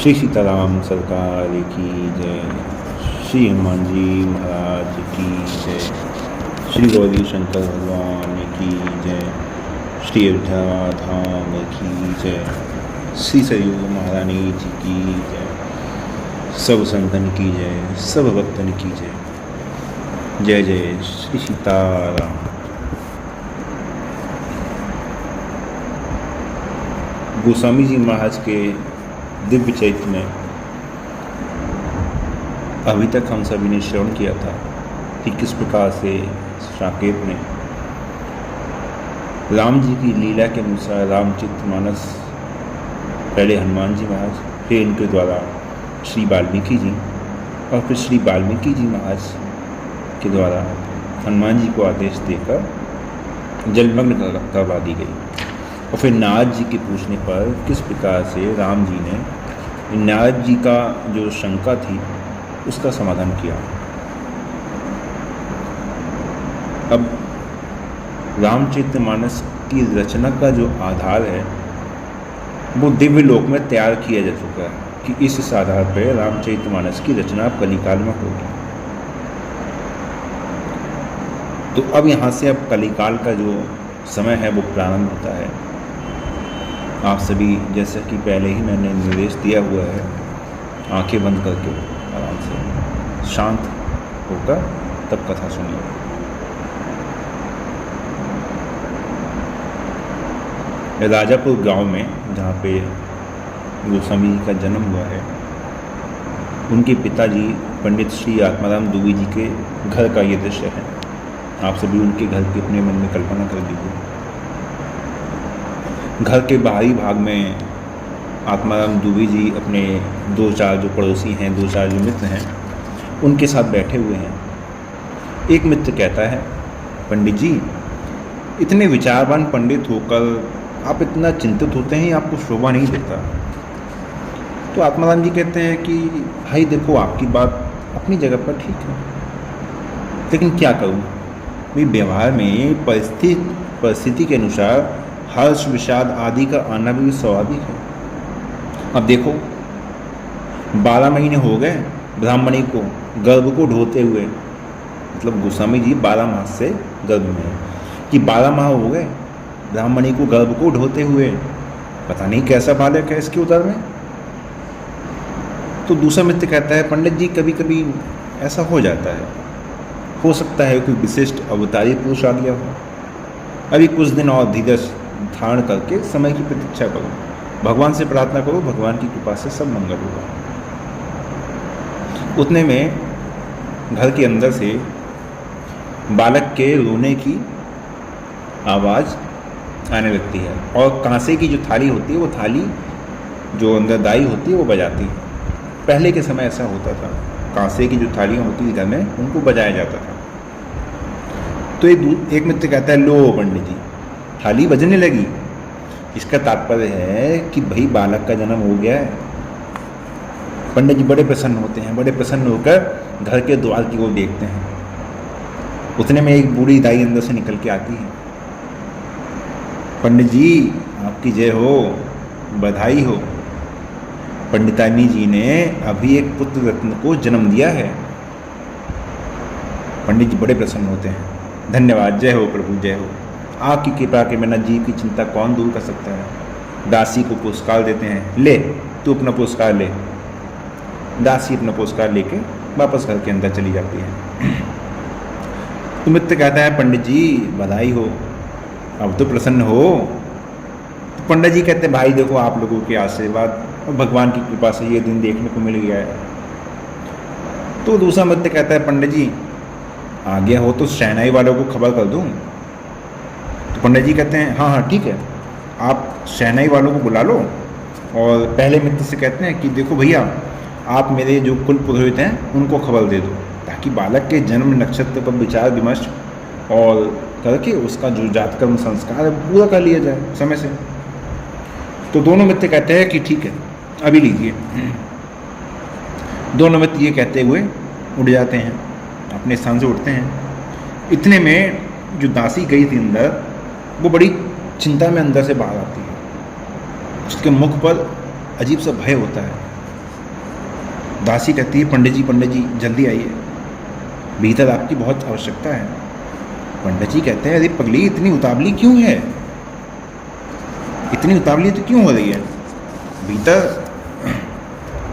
श्री सीताराम सरकार की जय। श्री हनुमान जी महाराज की जय। श्री गौरी शंकर भगवान की जय। श्री अयोध्या धाम की जय। श्री सरयू महारानी जी की जय। सब संतन की जय, सब भक्तन की जय। जय जय श्री सीताराम। गोस्वामी जी महाराज के दिव्य चरित्र में अभी तक हम सभी ने श्रवण किया था कि किस प्रकार से साकेत में राम जी की लीला के अनुसार रामचरितमानस पहले हनुमान जी महाराज, फिर इनके द्वारा श्री वाल्मीकि जी और फिर श्री वाल्मीकि जी महाराज के द्वारा हनुमान जी को आदेश देकर जलमग्न करवा दी गई। और फिर नारद जी के पूछने पर किस प्रकार से राम जी ने नारद जी का जो शंका थी उसका समाधान किया। अब रामचरितमानस की रचना का जो आधार है वो दिव्य लोक में तैयार किया जा चुका है कि इस आधार पर रामचरितमानस की रचना कलिकाल में होगी। तो अब यहाँ से अब कलिकाल का जो समय है वो प्रारंभ होता है। आप सभी, जैसा कि पहले ही मैंने निर्देश दिया हुआ है, आंखें बंद करके आराम से शांत होकर तब कथा सुनिए। राजापुर गांव में जहाँ पे गोस्वामी जी का जन्म हुआ है, उनके पिताजी पंडित श्री आत्माराम दुबे जी के घर का ये दृश्य है। आप सभी उनके घर की अपने मन में कल्पना कर लीजिए। घर के बाहरी भाग में आत्माराम दुबे जी अपने दो चार जो पड़ोसी हैं, दो चार जो मित्र हैं, उनके साथ बैठे हुए हैं। एक मित्र कहता है, पंडित जी, इतने विचारवान पंडित होकर आप इतना चिंतित होते हैं, आपको शोभा नहीं देता। तो आत्माराम जी कहते हैं कि भाई देखो, आपकी बात अपनी जगह पर ठीक है, लेकिन क्या करूँ, भाई व्यवहार में परिस्थिति के अनुसार हर्ष विषाद आदि का आना भी स्वाभाविक है। अब देखो, 12 महीने हो गए ब्राह्मणी को गर्भ को ढोते हुए, मतलब गोस्वामी जी 12 माह से गर्भ में है कि 12 माह हो गए ब्राह्मणी को गर्भ को ढोते हुए, पता नहीं कैसा बालक है इसके उदर में। तो दूसरा मित्र कहता है, पंडित जी कभी कभी ऐसा हो जाता है, हो सकता है कोई विशिष्ट अवतारी पुरुष आ गया हो। अभी कुछ दिन और धीरज धारण करके समय की प्रतीक्षा करो, भगवान से प्रार्थना करो, भगवान की कृपा से सब मंगल होगा। उतने में घर के अंदर से बालक के रोने की आवाज़ आने लगती है और कांसे की जो थाली होती है, वो थाली जो अंदर दाई होती है वो बजाती है। पहले के समय ऐसा होता था, कांसे की जो थालियाँ होती थी घर में, उनको बजाया जाता था। तो एक मित्र कहता है, लो पंडित जी, थाली बजने लगी। इसका तात्पर्य है कि भाई बालक का जन्म हो गया है। पंडित जी बड़े प्रसन्न होते हैं, बड़े प्रसन्न होकर घर के द्वार की ओर देखते हैं। उतने में एक बूढ़ी दाई अंदर से निकल के आती है। पंडित जी आपकी जय हो, बधाई हो, पंडितानी जी ने अभी एक पुत्र रत्न को जन्म दिया है। पंडित जी बड़े प्रसन्न होते हैं, धन्यवाद, जय हो प्रभु, जय हो। आपकी कृपा के बिना जीव की चिंता कौन दूर कर सकता है। दासी को पुरस्कार देते हैं, ले तू अपना पुरस्कार ले। दासी अपना पुरस्कार लेके वापस घर के अंदर चली जाती है। तो मित्र कहता है, पंडित जी बधाई हो, अब तो प्रसन्न हो। तो पंडित जी कहते हैं, भाई देखो, आप लोगों के आशीर्वाद और भगवान की कृपा से ये दिन देखने को मिल गया है। तो दूसरा मित्र कहता है, पंडित जी आ गया हो तो शहनाई वालों को खबर कर दूं। तो पंडित जी कहते हैं, हाँ हाँ ठीक है, आप शहनाई वालों को बुला लो। और पहले मित्र से कहते हैं कि देखो भैया, आप मेरे जो कुल पुरोहित हैं उनको खबर दे दो, ताकि बालक के जन्म नक्षत्र पर विचार विमर्श और करके उसका जो जातकर्म संस्कार है पूरा कर लिया जाए समय से। तो दोनों मित्र कहते हैं कि ठीक है, अभी लीजिए। दोनों मित्र ये कहते हुए उठ जाते हैं, अपने स्थान से उठते हैं। इतने में जो दासी गई थी अंदर, वो बड़ी चिंता में अंदर से बाहर आती है। उसके मुख पर अजीब सा भय होता है। दासी कहती है पंडित जी जल्दी आइए, भीतर आपकी बहुत आवश्यकता है। पंडित जी कहते हैं अरे पगली इतनी उतावली क्यों है, इतनी उतावली तो क्यों हो रही है, भीतर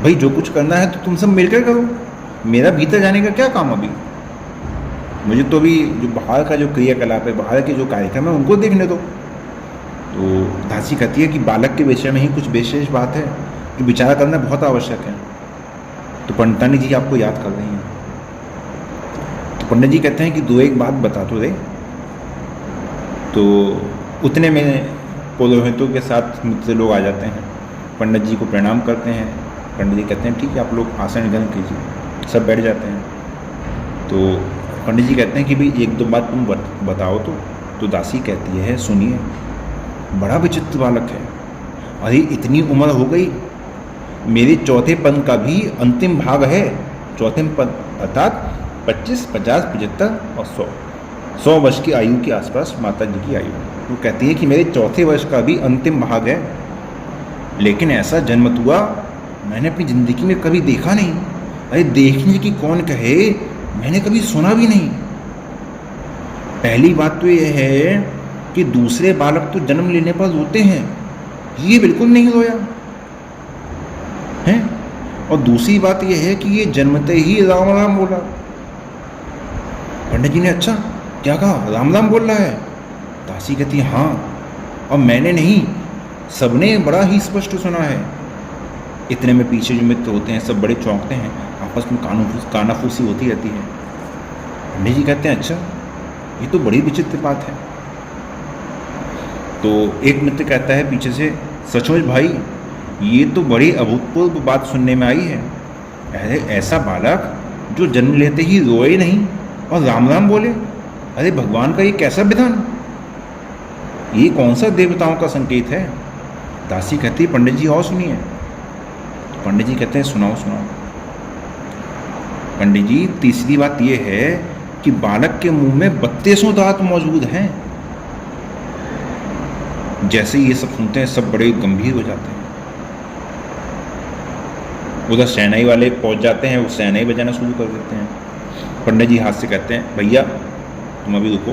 भाई जो कुछ करना है तो तुम सब मिलकर करो, मेरा भीतर जाने का क्या काम अभी, मुझे तो अभी जो बाहर का जो क्रियाकलाप है, बाहर के जो कार्यक्रम है उनको देखने दो। तो दासी कहती है कि बालक के विषय में ही कुछ विशेष बात है कि विचार करना बहुत आवश्यक है। तो पंडितानी जी आपको याद कर रही हैं। तो पंडित जी कहते हैं कि दो एक बात बता तो दे। तो उतने में पुरोहितों के साथ मुझसे लोग आ जाते हैं, पंडित जी को प्रणाम करते हैं। पंडित जी कहते हैं ठीक है आप लोग आसन ग्रहण कीजिए, सब बैठ जाते हैं। तो पंडित जी कहते हैं कि भाई एक दो बात तुम बताओ। तो दासी कहती है सुनिए, बड़ा विचित्र बालक है, अरे इतनी उम्र हो गई, मेरे चौथे पद का भी अंतिम भाग है, चौथे पद अर्थात 25, 50, 75 और 100 वर्ष की आयु के आसपास माता जी की आयु। वो कहती है कि मेरे चौथे वर्ष का भी अंतिम भाग है, लेकिन ऐसा जन्मतुआ मैंने अपनी ज़िंदगी में कभी देखा नहीं। अरे देखने की कौन कहे, मैंने कभी सुना भी नहीं। पहली बात तो यह है कि दूसरे बालक तो जन्म लेने पर रोते हैं, ये बिल्कुल नहीं रोया है। और दूसरी बात यह है कि ये जन्मते ही राम राम बोला। पंडित जी ने अच्छा क्या कहा, राम राम बोल रहा है? दासी कहती है हाँ, और मैंने नहीं, सबने बड़ा ही स्पष्ट सुना है। इतने में पीछे जो मित्र होते हैं सब बड़े चौंकते हैं, आपस में कानाफूसी होती रहती है। पंडित जी कहते हैं अच्छा ये तो बड़ी विचित्र बात है। तो एक मित्र कहता है पीछे से, सचमुच भाई ये तो बड़ी अभूतपूर्व बात सुनने में आई है। अरे ऐसा बालक जो जन्म लेते ही रोए नहीं और राम राम बोले, अरे भगवान का ये कैसा विधान, ये कौन सा देवताओं का संकेत है? दासी कहती है पंडित जी और सुनिए। पंडित जी कहते हैं सुनाओ सुनाओ। पंडित जी तीसरी बात यह है कि बालक के मुंह में 32 दांत मौजूद हैं। जैसे ये सब सुनते हैं सब बड़े गंभीर हो जाते हैं। उधर शहनाई वाले पहुंच जाते हैं, वो शहनाई बजाना शुरू कर देते हैं। पंडित जी हाथ से कहते हैं भैया तुम अभी रुको,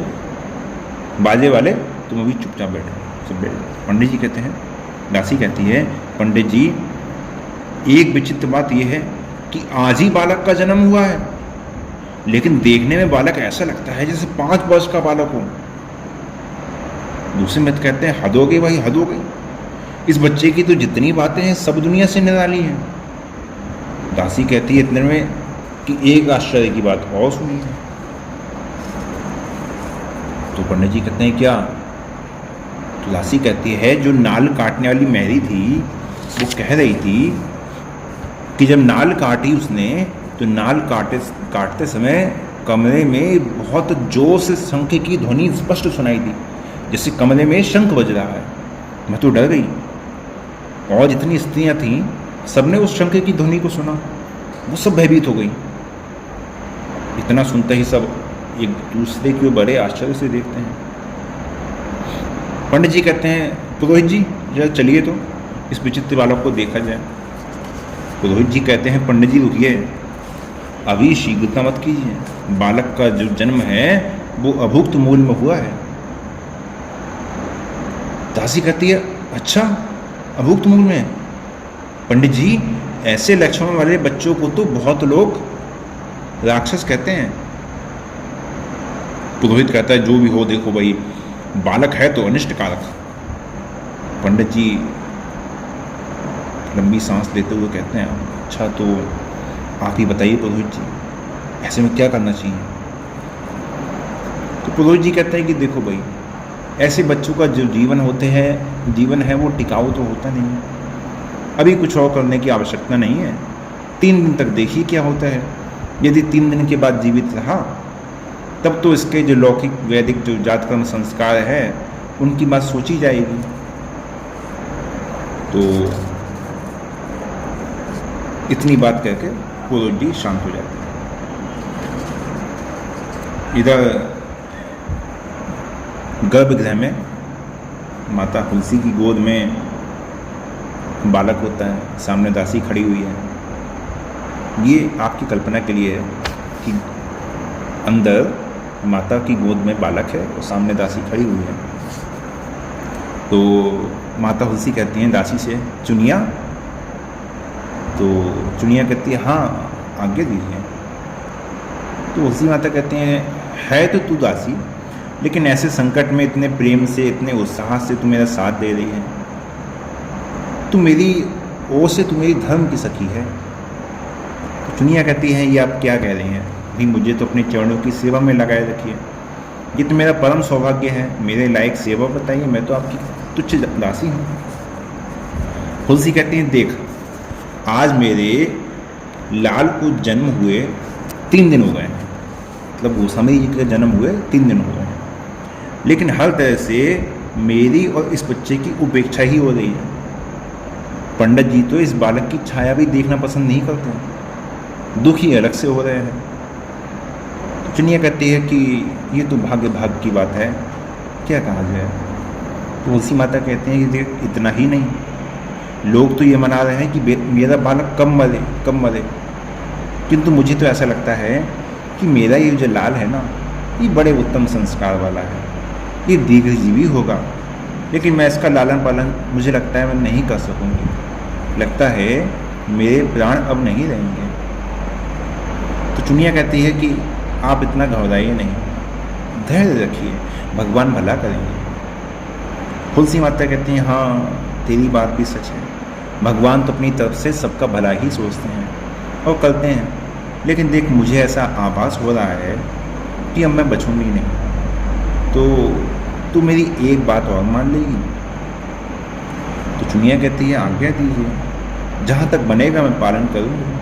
बाजे वाले तुम अभी चुपचाप बैठो, सब बैठो। पंडित जी कहते हैं, दासी कहती है पंडित जी एक विचित्र बात यह है कि आज ही बालक का जन्म हुआ है, लेकिन देखने में बालक ऐसा लगता है जैसे 5 वर्ष का बालक हो। दूसरे मित्र कहते हैं हद हो गई भाई, हद हो गई, इस बच्चे की तो जितनी बातें हैं सब दुनिया से निराली हैं। दासी कहती है इतने में कि एक आश्चर्य की बात और सुनी है। तो पंडित जी कहते हैं क्या? तो दासी कहती है जो नाल काटने वाली मैरी थी वो कह रही थी कि जब नाल काटी उसने तो नाल काटते समय कमरे में बहुत जोर से शंख की ध्वनि स्पष्ट सुनाई दी, जैसे कमरे में शंख बज रहा है। मैं तो डर गई, और जितनी स्त्रियां थीं सबने उस शंख की ध्वनि को सुना, वो सब भयभीत हो गई। इतना सुनते ही सब एक दूसरे को बड़े आश्चर्य से देखते हैं। पंडित जी कहते हैं पुरोहित जी जरा चलिए तो इस विचित्र बालक को देखा जाए। पुरोहित जी कहते हैं पंडित जी रुकिए, अभी शीघ्रता मत कीजिए, बालक का जो जन्म है वो अभुक्त मूल में हुआ है। दासी कहती है अच्छा अभुक्त मूल में? पंडित जी ऐसे लक्षणों वाले बच्चों को तो बहुत लोग राक्षस कहते हैं। पुरोहित कहता है जो भी हो देखो भाई, बालक है तो अनिष्टकारक। पंडित जी लंबी सांस लेते हुए कहते हैं अच्छा तो आप ही बताइए पुरोहित जी, ऐसे में क्या करना चाहिए? तो पुरोहित जी कहते हैं कि देखो भाई, ऐसे बच्चों का जो जीवन है वो टिकाऊ तो होता नहीं है, अभी कुछ और करने की आवश्यकता नहीं है। 3 दिन तक देखिए क्या होता है। यदि 3 दिन के बाद जीवित रहा तब तो इसके जो लौकिक वैदिक जो जातकर्म संस्कार है उनकी बात सोची जाएगी। तो इतनी बात कहकर पुरोहित जी शांत हो जाते हैं। इधर गर्भगृह में माता तुलसी की गोद में बालक होता है, सामने दासी खड़ी हुई है। ये आपकी कल्पना के लिए है कि अंदर माता की गोद में बालक है और सामने दासी खड़ी हुई है। तो माता तुलसी कहती हैं दासी से, चुनिया। तो चुनिया कहती है, हाँ आज्ञा दीजिए। तो तुलसी माता कहती हैं, है तो तू दासी, लेकिन ऐसे संकट में इतने प्रेम से, इतने उत्साह से तू मेरा साथ दे रही है। तू मेरी ओर से, तू मेरी धर्म की सखी है। तो चुनिया कहती है, ये आप क्या कह रही हैं? भी मुझे तो अपने चरणों की सेवा में लगाए रखिए, ये तो मेरा परम सौभाग्य है। मेरे लायक सेवा बताइए, मैं तो आपकी तुच्छ दासी हूँ। तुलसी कहती है, देख आज मेरे लाल को जन्म हुए 3 दिन हो गए हैं, मतलब गोस्वामी जी के जन्म हुए 3 दिन हो गए हैं, लेकिन हर तरह से मेरी और इस बच्चे की उपेक्षा ही हो रही है। पंडित जी तो इस बालक की छाया भी देखना पसंद नहीं करते हैं, दुख ही अलग से हो रहे हैं। तो चुनिया कहती है कि ये तो भाग्य की बात है, क्या कहा जाए। तो तुलसी माता कहते हैं कि देख इतना ही नहीं, लोग तो ये मना रहे हैं कि मेरा बालक कब मरे, किंतु मुझे तो ऐसा लगता है कि मेरा ये जो लाल है ना, ये बड़े उत्तम संस्कार वाला है, ये दीर्घजीवी होगा, लेकिन मैं इसका लालन पालन मुझे लगता है मैं नहीं कर सकूँगी। लगता है मेरे प्राण अब नहीं रहेंगे। तो चुनिया कहती है कि आप इतना घबराइए नहीं, धैर्य रखिए, भगवान भला करेंगे। तुलसी माता कहती हैं, हाँ तेरी बात भी सच है, भगवान तो अपनी तरफ से सबका भला ही सोचते हैं और करते हैं, लेकिन देख मुझे ऐसा आभास हो रहा है कि अब मैं बचूंगी नहीं, तो तू मेरी एक बात और मान लेगी। तो चुनिया कहती है, आज्ञा दीजिए, जहाँ तक बनेगा मैं पालन करूँगी।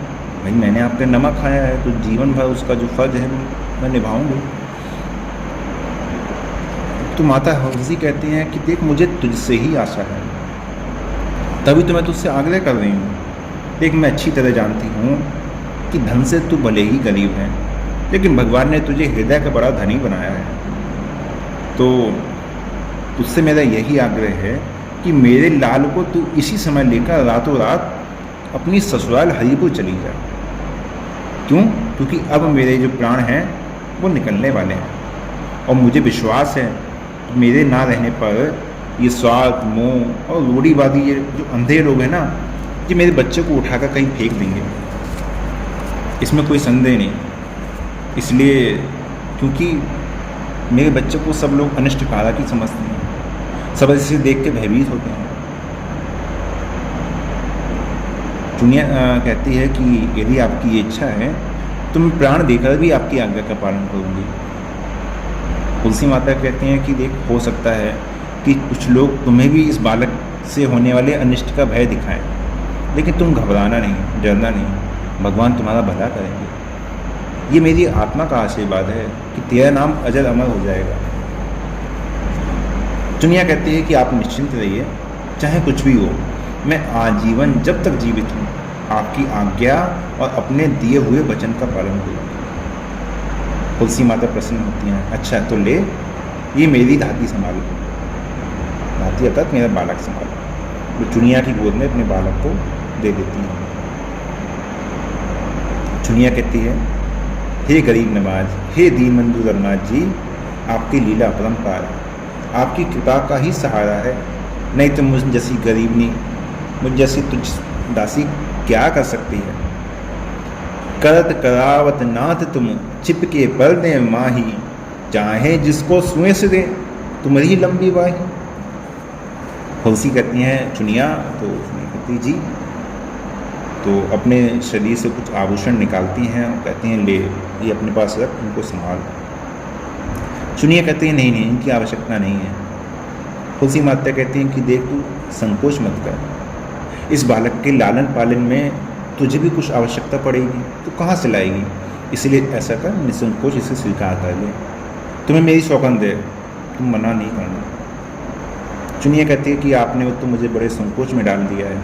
भाई मैंने आपका नमक खाया है, तो जीवन भर उसका जो फर्ज है मैं निभाऊंगी। तो माता तुलसी कहती हैं कि देख मुझे तुझसे ही आशा है, तभी तो मैं तुझसे आग्रह कर रही हूँ। देख मैं अच्छी तरह जानती हूँ कि धन से तू भले ही गरीब है, लेकिन भगवान ने तुझे हृदय का बड़ा धनी बनाया है। तो तुझसे मेरा यही आग्रह है कि मेरे लाल को तू इसी समय लेकर रातों रात अपनी ससुराल हरिपुर चली जा। क्यों? क्योंकि अब मेरे जो प्राण हैं वो निकलने वाले हैं, और मुझे विश्वास है कि मेरे ना रहने पर ये स्वार्थ, मोह और रूढ़िवादी ये जो अंधे लोग हैं ना, ये मेरे बच्चे को उठाकर कहीं फेंक देंगे, इसमें कोई संदेह नहीं। इसलिए क्योंकि मेरे बच्चे को सब लोग अनिष्टकारक ही समझते हैं, सब इसे देख के भयभीत होते हैं। चुनिया कहती है कि यदि आपकी इच्छा है तो मैं प्राण देकर भी आपकी आज्ञा का पालन करूँगी। तुलसी माता कहती हैं कि देख हो सकता है कि कुछ लोग तुम्हें भी इस बालक से होने वाले अनिष्ट का भय दिखाएं, लेकिन तुम घबराना नहीं, डरना नहीं, भगवान तुम्हारा भला करेंगे। ये मेरी आत्मा का आशीर्वाद है कि तेरा नाम अजर अमर हो जाएगा। चुनिया कहती है कि आप निश्चिंत रहिए, चाहे कुछ भी हो, मैं आजीवन जब तक जीवित हूँ आपकी आज्ञा और अपने दिए हुए वचन का पालन करूँगी। तुलसी माता प्रसन्न होती हैं, अच्छा तो ले, ये मेरी धाती संभालो, धाती अर्थात मेरा बालक संभालो। वो चुनिया की गोद में अपने बालक को दे देती हैं। चुनिया कहती है, हे गरीब नवाज, हे दीनबंधु रघुनाथ जी, आपकी लीला अपरंपार, आपकी कृपा का ही सहारा है, नहीं तो मुझ जैसी गरीबनी, मुझ जैसी तुझ दासी क्या कर सकती है। करत करावत नाथ तुम, चिपके पर दे माही, चाहे जिसको सुए से दे तुम्हारी लंबी बाही। तुलसी कहती हैं चुनिया, तो कहती जी, तो अपने शरीर से कुछ आभूषण निकालती हैं और कहती हैं ले, ये अपने पास रख, उनको संभाल। चुनिया कहती है नहीं, इनकी आवश्यकता नहीं है। तुलसी माता कहती हैं कि देख तू संकोच मत कर, इस बालक के लालन पालन में तुझे भी कुछ आवश्यकता पड़ेगी, तो कहाँ से लाएगी, इसलिए ऐसा कर, निसंकोच इसे स्वीकार कर ले। तुम्हें मेरी सौगंध है, तुम मना नहीं करना। चुनिया कहती है कि आपने तो मुझे बड़े संकोच में डाल दिया है।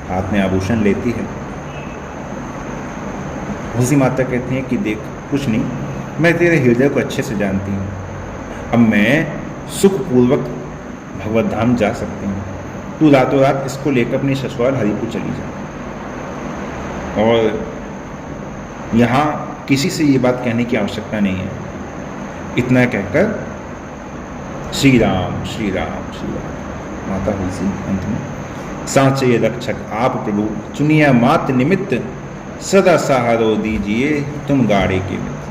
हाथ में आभूषण लेती है। तुलसी माता कहती हैं कि देख कुछ नहीं, मैं तेरे हृदय को अच्छे से जानती हूँ, अब मैं सुखपूर्वक भगवत धाम जा सकती हूँ। तू रातों रात इसको लेकर अपनी ससुराल हरिपुर चली जा। और यहाँ किसी से ये बात कहने की आवश्यकता नहीं है। इतना कहकर श्री राम श्री राम श्री राम। माता तुलसी अंत में सांचे रक्षक आप प्रभु, चुनिया मात निमित्त सदा सहारो दीजिए तुम गाड़े के मित्र।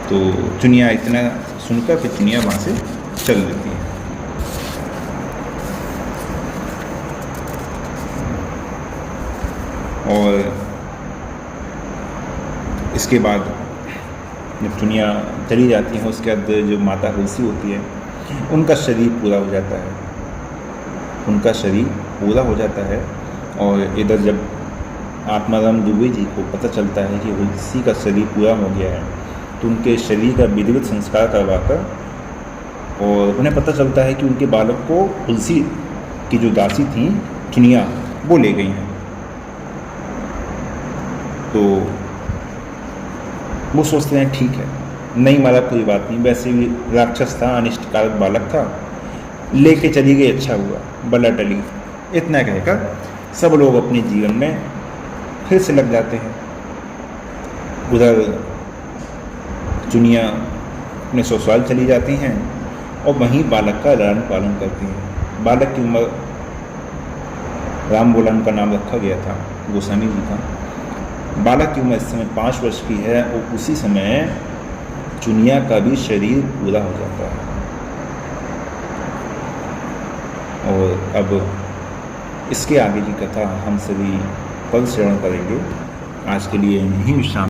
तो चुनिया इतना सुनकर फिर चुनिया वहाँ से चल देती है। और इसके बाद जब चुनिया चली जाती हैं, उसके बाद जो माता तुलसी होती है उनका शरीर पूरा हो जाता है, उनका शरीर पूरा हो जाता है। और इधर जब आत्माराम दुबे जी को पता चलता है कि तुलसी का शरीर पूरा हो गया है, तो उनके शरीर का विधिवत संस्कार करवाकर, और उन्हें पता चलता है कि उनके बालक को तुलसी की जो दासी थी चुनिया वो ले गई हैं। तो वो सोचते हैं ठीक है, नहीं मारा कोई बात नहीं, वैसे भी राक्षस था, अनिष्टकारक बालक था, लेके चली गई, अच्छा हुआ, बला टली। इतना कहकर सब लोग अपने जीवन में फिर से लग जाते हैं। उधर चुनिया अपने ससुराल चली जाती हैं और वहीं बालक का लालन पालन करती हैं। बालक की उम्र राम बोलन का नाम रखा गया था गोस्वामी जी का। बालक की उम्र इस समय 5 वर्ष की है और उसी समय चुनिया का भी शरीर पूरा हो जाता है। और अब इसके आगे की कथा हम सभी कल श्रवण करेंगे। आज के लिए यहीं विश्राम।